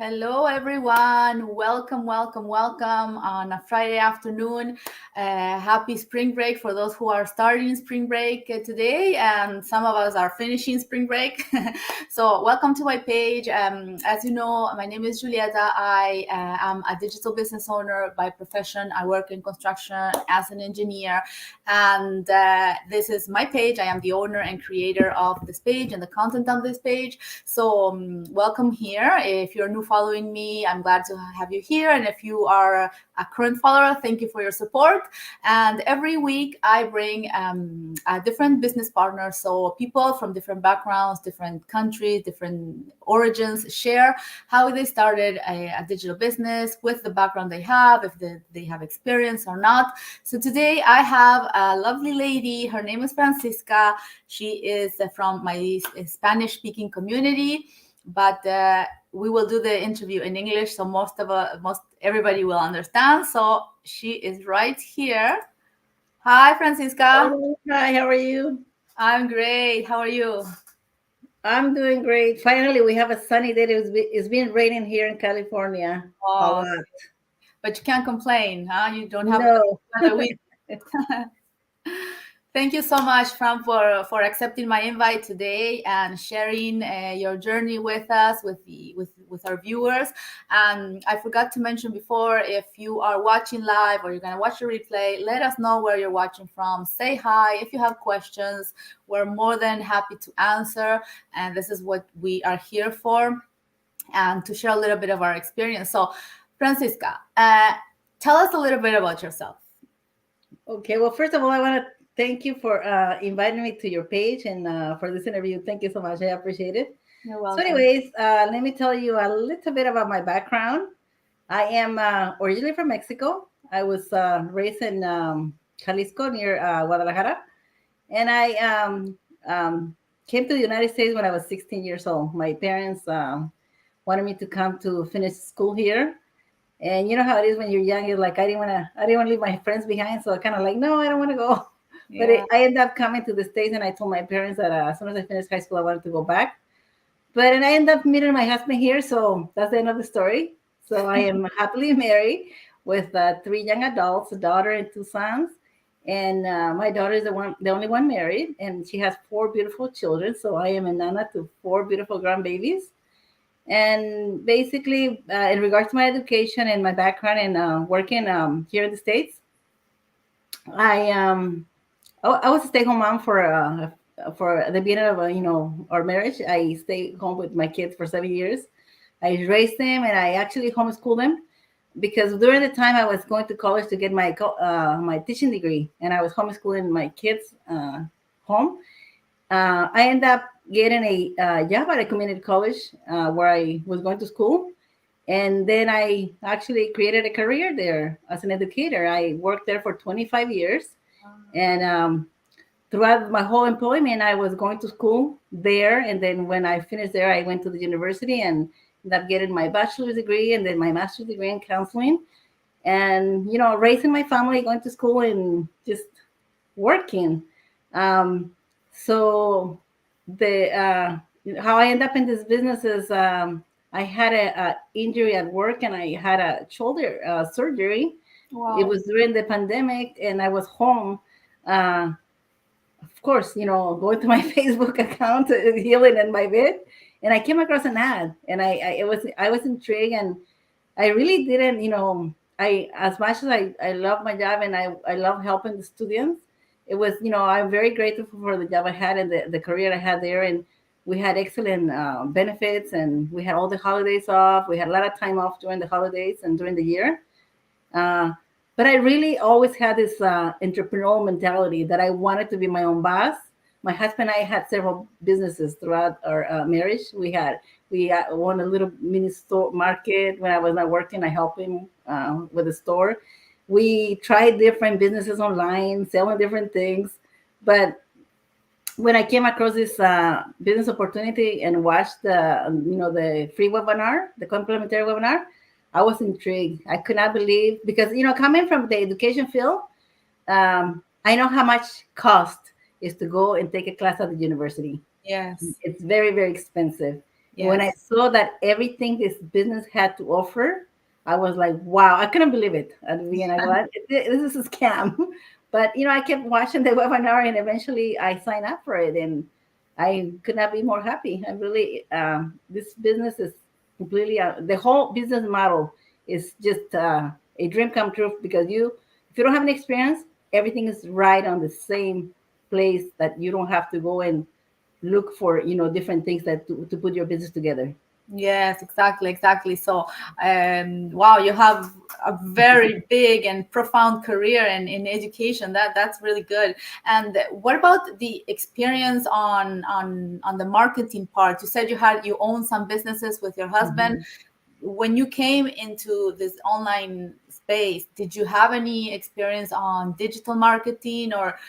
Hello, everyone. Welcome, welcome, welcome on a Friday afternoon. Happy spring break for those who are starting spring break today, and some of us are finishing spring break. So, welcome to my page. As you know, my name is Julieta. I am a digital business owner by profession. I work in construction as an engineer, and this is my page. I am the owner and creator of this page and the content on this page. So, welcome here. If you're new following me, I'm glad to have you here. And if you are a current follower, thank you for your support. And every week I bring a different business partner. So people from different backgrounds, different countries, different origins share how they started a digital business with the background they have, if they have experience or not. So today I have a lovely lady. Her name is Francisca. She is from my Spanish speaking community, but we will do the interview in English, so most everybody will understand. So she is right here. Hi, Francisca. Oh, hi, how are you? I'm great. How are you? I'm doing great. Finally, we have a sunny day. It's been raining here in California a Oh, lot. but you can't complain, huh? You don't have No. weather with. Thank you so much, Fran, for accepting my invite today and sharing your journey with us, with our viewers. And I forgot to mention before, if you are watching live or you're gonna watch the replay, let us know where you're watching from. Say hi. If you have questions, we're more than happy to answer. And this is what we are here for, and to share a little bit of our experience. So, Francisca, tell us a little bit about yourself. Okay, well, first of all, I want to thank you for inviting me to your page and for this interview. Thank you so much. I appreciate it. You're So, welcome. anyways, let me tell you a little bit about my background. I am originally from Mexico. I was raised in Jalisco near Guadalajara. And I came to the United States when I was 16 years old. My parents wanted me to come to finish school here. And you know how it is when you're young. You're like, I didn't want to leave my friends behind. So I kind of like, no, I don't want to go. But Yeah. I ended up coming to the States, and I told my parents that as soon as I finished high school, I wanted to go back. But and I ended up meeting my husband here. So that's the end of the story. So I am happily married with three young adults, a daughter and two sons. And my daughter is the only one married, and she has four beautiful children. So I am a nana to four beautiful grandbabies. And basically, in regards to my education and my background and working here in the States, I I was a stay-home mom for the beginning of our marriage. I stayed home with my kids for 7 years. I raised them, and I actually homeschooled them because during the time I was going to college to get my teaching degree, and I was homeschooling my kids home. I ended up getting a job at a community college where I was going to school, and then I actually created a career there as an educator. I worked there for 25 years, and throughout my whole employment, I was going to school there. And then when I finished there, I went to the university and ended up getting my bachelor's degree and then my master's degree in counseling. And, raising my family, going to school, and just working. Um, so the how I end up in this business is I had a injury at work, and I had a shoulder surgery. It Wow. was during the pandemic, and I was home. Uh, of course, going to my Facebook account, healing in my bed, and I came across an ad, and I was intrigued, and I really didn't, I as much as I love my job, and I love helping the students. It was, I'm very grateful for the job I had and the career I had there, and we had excellent benefits, and we had all the holidays off. We had a lot of time off during the holidays and during the year. Uh, but I really always had this entrepreneurial mentality that I wanted to be my own boss. My husband and I had several businesses throughout our marriage. We owned a little mini store market. When I was not working, I helped him with the store. We tried different businesses online, selling different things. But when I came across this business opportunity and watched the free webinar, the complimentary webinar, I was intrigued. I could not believe because coming from the education field, I know how much cost is to go and take a class at the university. Yes. It's very, very expensive. When I Yes. saw that everything this business had to offer, I was like, wow, I couldn't believe it at the beginning. I go, this is a scam. But, I kept watching the webinar and eventually I signed up for it and I could not be more happy. I really, this business is completely, the whole business model is just a dream come true because if you don't have any experience, everything is right on the same place that you don't have to go and look for different things that to put your business together. Yes, exactly, exactly. So, wow, you have a very big and profound career in education. That's really good. And what about the experience on the marketing part? You said you own some businesses with your husband. Mhm. When you came into this online space, did you have any experience on digital marketing, or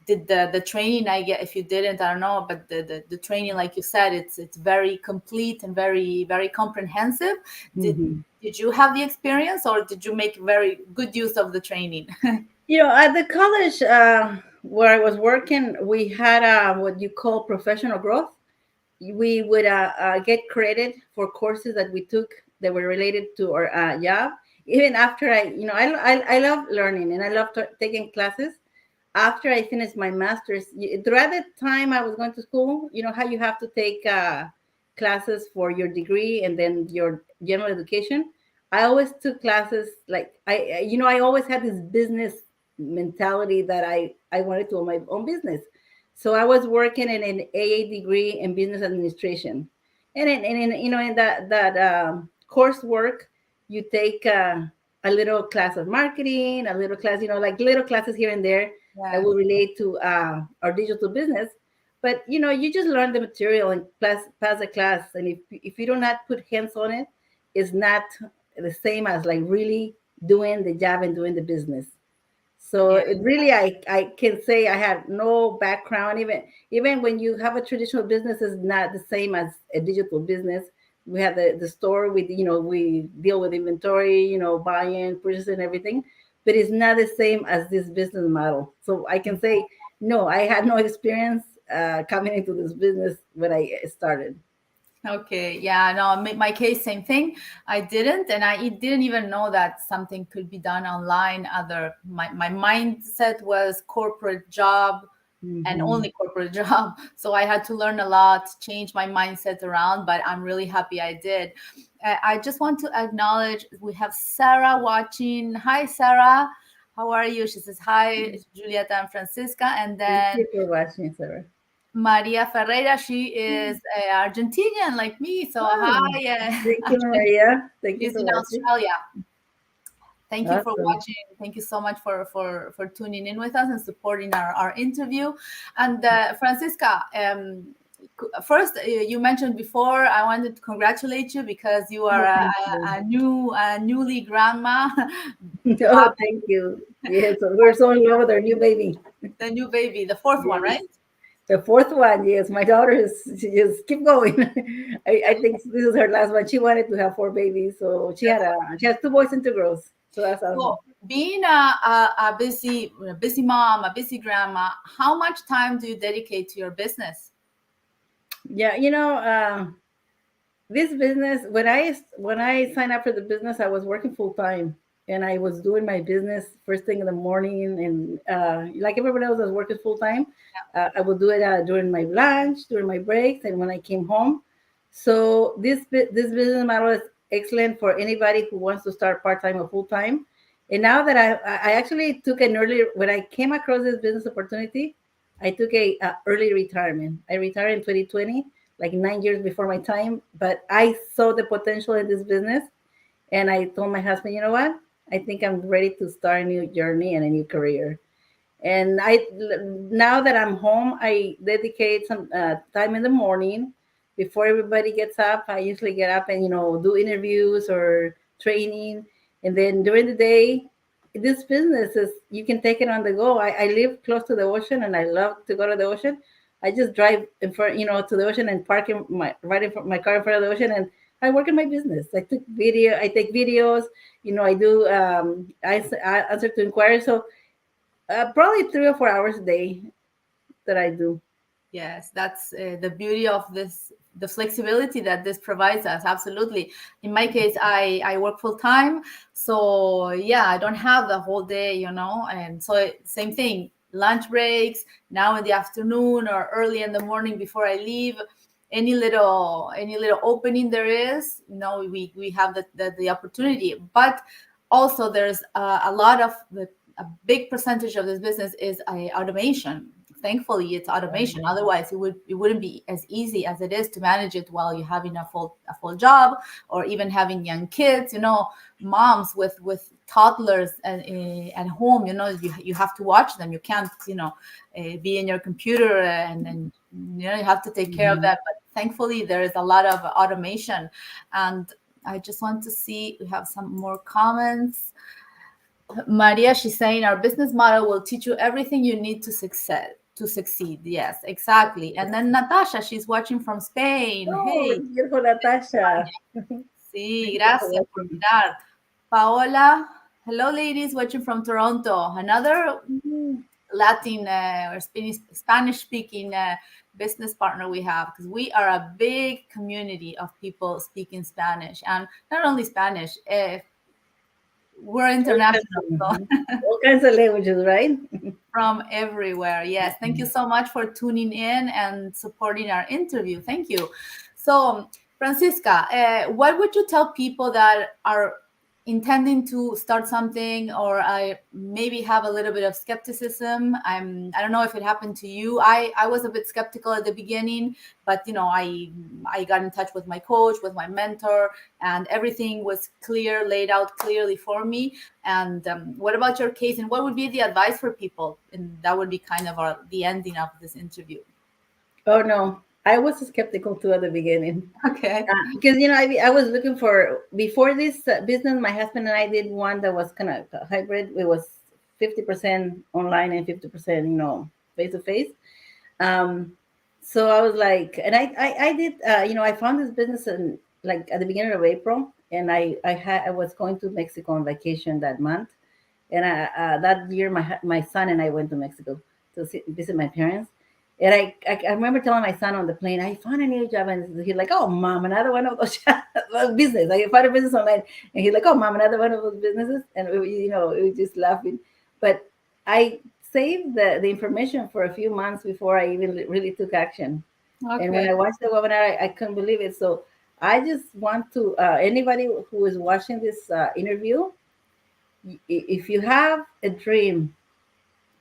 did the training, I get, if you didn't, I don't know, but the training, like you said, it's very complete and very, very comprehensive. Did Mhm. did you have the experience, or did you make very good use of the training? At the college where I was working, we had what you call professional growth. We would get credit for courses that we took that were related to our job. Even after I love learning and I love taking classes. After I finished my master's, throughout the time I was going to school, you know how you have to take classes for your degree and then your general education. I always took classes like I always had this business mentality that I wanted to own my own business. So I was working in an AA degree in business administration, and in that coursework, you take a little class of marketing, a little class, like little classes here and there that Yes. will relate to our digital business. But you just learn the material and pass the class. And if you do not put hands on it, it's not the same as like really doing the job and doing the business. So Yeah. it really, I can say I had no background. Even when you have a traditional business, is not the same as a digital business. We have the store with we deal with inventory, buying, purchasing, everything, but it's not the same as this business model. So I can say no, I had no experience coming into this business when I started. Okay, yeah, no, my case, same thing. I didn't, and I didn't even know that something could be done online. My mindset was corporate job and Hmm. only corporate job. So I had to learn a lot, change my mindset around, but I'm really happy I did. I just want to acknowledge we have Sarah watching. Hi, Sarah. How are you? She says hi, Julieta and Francisca. And Thank then you for watching, Sarah. Maria Ferreira, she is Argentinian like me. So Oh, hi, thank you, Maria. Thank you she's for in watching. Australia. Thank you for Awesome. watching. Thank you so much for tuning in with us and supporting our interview. And Francisca, first you mentioned before, I wanted to congratulate you because you are Oh, thank you. a newly grandma. You Oh, have thank you. Yes, so we're so in love with our new baby. the new baby, the fourth one, Yes. right? The fourth one, yes. My daughter she just keep going. I think this is her last one. She wanted to have four babies, so she has two boys and two girls. So that's So awesome. being a busy mom, a busy grandma, how much time do you dedicate to your business? Yeah, this business when I signed up for the business, I was working full time and I was doing my business first thing in the morning, and like everybody else, I was working full time. I would do it during my lunch, during my breaks, and when I came home. So this business model is excellent for anybody who wants to start part time or full time. And now that I actually took an early when I came across this business opportunity, I took a early retirement. I retired in 2020, like 9 years before my time, but I saw the potential in this business. And I told my husband, you know what? I think I'm ready to start a new journey and a new career. And now that I'm home, I dedicate some time in the morning before everybody gets up. I usually get up and do interviews or training, and then during the day, this business is you can take it on the go. I live close to the ocean, and I love to go to the ocean. I just drive in front, to the ocean and park in right in front, my car in front of the ocean, and I work in my business. I take videos. I do. I answer to inquiries. So probably 3 or 4 hours a day that I do. Yes, that's the beauty of this the flexibility that this provides us. Absolutely. In my case, I work full time, so yeah, I don't have the whole day, and so same thing, lunch breaks now in the afternoon or early in the morning before I leave. Any little opening there is, we have the opportunity. But also there's a lot of a big percentage of this business is automation. Thankfully it's automation, otherwise it wouldn't be as easy as it is to manage it while you're having a full job, or even having young kids, moms with toddlers at home. You have to watch them. You can't be in your computer, and you have to take care of Mhm. that. But thankfully there is a lot of automation. And I just want to see, we have some more comments. Maria, she's saying our business model will teach you everything you need to succeed. Yes, exactly. And then Natasha, she's watching from Spain. Oh, Hey, beautiful, Natasha. sí, Thank you for gracias por watching. mirar. Paola, hello, ladies, watching from Toronto. Another Mhm. Latin or Spanish speaking business partner we have, because we are a big community of people speaking Spanish, and not only Spanish, we're All kinds international. So mhm. All kinds of languages, right? from everywhere. Yes. Thank you so much for tuning in and supporting our interview. Thank you. So, Francisca, what would you tell people that are intending to start something, or I maybe have a little bit of skepticism? I don't know if it happened to you. I was a bit skeptical at the beginning, but I got in touch with my coach, with my mentor, and everything was laid out clearly for me. And what about your case? And what would be the advice for people? And that would be kind of the ending of this interview. Oh no, I was skeptical too at the beginning. Okay. Because I was looking for before this business. My husband and I did one that was kind of hybrid. It was 50% online and 50% face to face. Um, so I was like, and I did I found this business in like at the beginning of April, and I was going to Mexico on vacation that month, and that year my son and I went to Mexico to visit my parents. And I remember telling my son on the plane, I found a new job, and he's like, "Oh, mom, another one of those business. I found a business online," and he's like, "Oh, mom, another one of those businesses." And we were just laughing. But I saved the information for a few months before I even really took action. And when Okay. I watched the webinar, I couldn't believe it. So I just want to anybody who is watching this interview, if you have a dream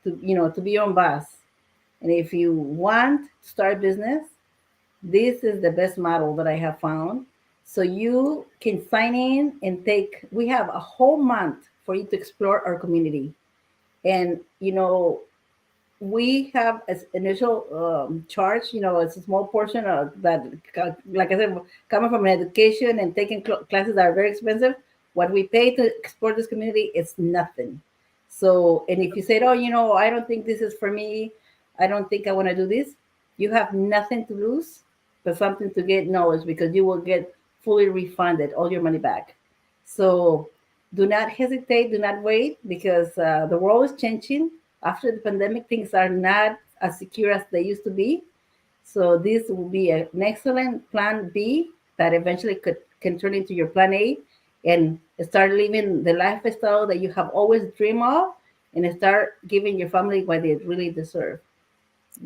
to be your own boss, and if you want to start a business, this is the best model that I have found. So you can sign in and we have a whole month for you to explore our community. And we have as initial charge, it's a small portion of that, like I said, coming from an education and taking classes that are very expensive. What we pay to explore this community is nothing. So, and if you said, "Oh, I don't think this is for me, I don't think I want to do this," you have nothing to lose, but something to get knowledge, because you will get fully refunded all your money back. So do not hesitate, do not wait, because the world is changing. After the pandemic, things are not as secure as they used to be. So this will be an excellent plan B that eventually can turn into your plan A, and start living the lifestyle that you have always dreamed of, and start giving your family what they really deserve.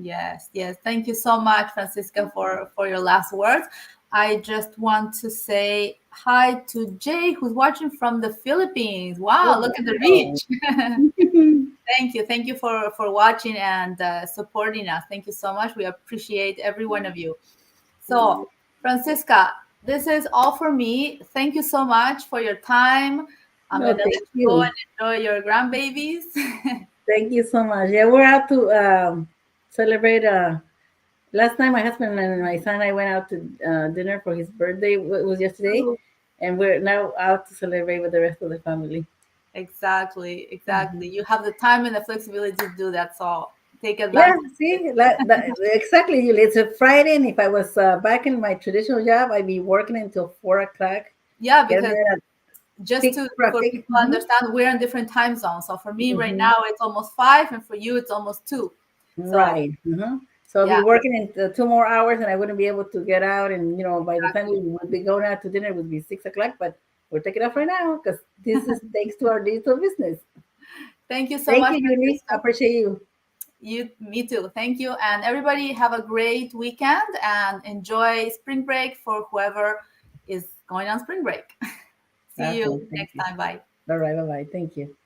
Yes, yes. Thank you so much, Francisca, for your last words. I just want to say hi to Jay, who's watching from the Philippines. Wow, Oh, look at the wow. reach. Thank you for watching and supporting us. Thank you so much. We appreciate every one of you. So, Francisca, this is all for me. Thank you so much for your time. I'm No, gonna let thank you go and you. enjoy your grandbabies. Thank you so much. Yeah, we're out to celebrate. Last night, my husband and my son and I went out to dinner for his birthday. It was yesterday, and we're now out to celebrate with the rest of the family. Exactly, Mhm. exactly. You have the time and the flexibility to do that, so take Yeah, advantage. see, exactly, Julie. It's a Friday, and if I was back in my traditional job, I'd be working until 4 o'clock. Yeah, Get because there at just peak to for traffic. people to understand, we're in different time zones. So for me right Hmm. now it's almost 5, and for you it's almost 2. So Right. So I'll be Yeah, working in 2 more hours, and I wouldn't be able to get out. And by the time we exactly. would be going out to dinner, it would be 6 o'clock. But we'll take it off right now because this is thanks to our digital business. Thank you so Thank much, you, Yuli. I Francisca. appreciate you. Me too. Thank you. And everybody have a great weekend and enjoy spring break for whoever is going on spring break. See Awesome. you Thank next you. time. Bye. All right. Bye bye. Thank you.